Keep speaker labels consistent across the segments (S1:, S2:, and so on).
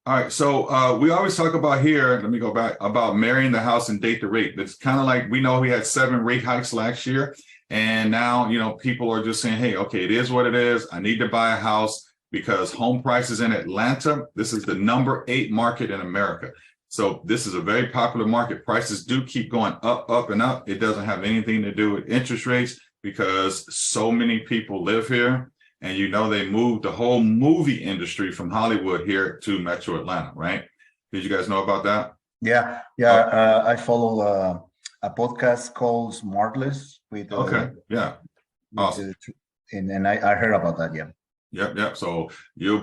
S1: All right, so we always talk about here, let me go back, about marrying the house and date the rate. It's kind of like we know we had 7 rate hikes last year. And now, people are just saying, hey, okay, it is what it is. I need to buy a house because home prices in Atlanta, this is the number 8 market in America. So this is a very popular market. Prices do keep going up, up, and up. It doesn't have anything to do with interest rates because so many people live here. And they moved the whole movie industry from Hollywood here to Metro Atlanta, right? Did you guys know about that?
S2: Yeah, yeah.
S1: Oh,
S2: I follow a podcast called Smartless
S1: okay, yeah,
S2: with
S1: awesome.
S2: and I heard about that. Yeah.
S1: Yep, yep. So you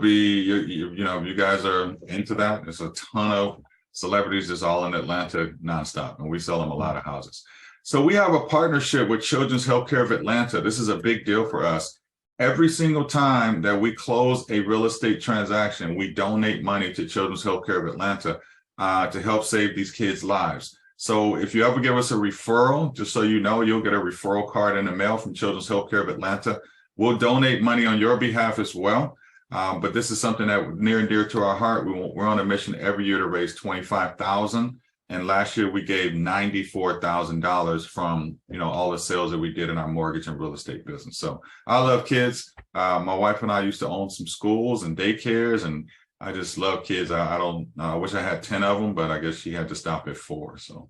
S1: guys are into that. There's a ton of celebrities just all in Atlanta nonstop, and we sell them a lot of houses. So we have a partnership with Children's Healthcare of Atlanta. This is a big deal for us. Every single time that we close a real estate transaction, we donate money to Children's Healthcare of Atlanta to help save these kids' lives. So if you ever give us a referral, just so you know, you'll get a referral card in the mail from Children's Healthcare of Atlanta. We'll donate money on your behalf as well. But this is something that near and dear to our heart. We're on a mission every year to raise $25,000. And last year we gave $94,000 from all the sales that we did in our mortgage and real estate business. So I love kids. My wife and I used to own some schools and daycares, and I just love kids. I wish I had 10 of them, but I guess she had to stop at 4. So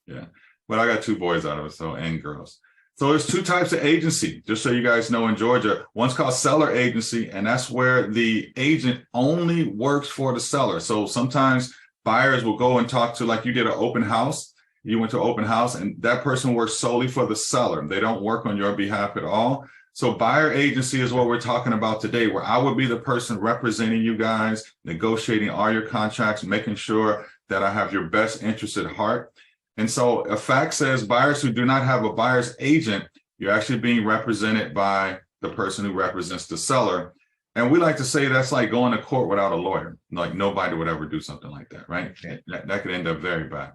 S1: yeah, but I got 2 boys out of it, so, and girls. So there's 2 types of agency, just so you guys know, in Georgia. One's called seller agency, and that's where the agent only works for the seller. So sometimes buyers will go and talk to, like you did an open house. You went to an open house, and that person works solely for the seller. They don't work on your behalf at all. So buyer agency is what we're talking about today, where I would be the person representing you guys, negotiating all your contracts, making sure that I have your best interest at heart. And so a fact says buyers who do not have a buyer's agent, you're actually being represented by the person who represents the seller. And we like to say that's like going to court without a lawyer. Like nobody would ever do something like that, right?
S2: Okay.
S1: That could end up very bad.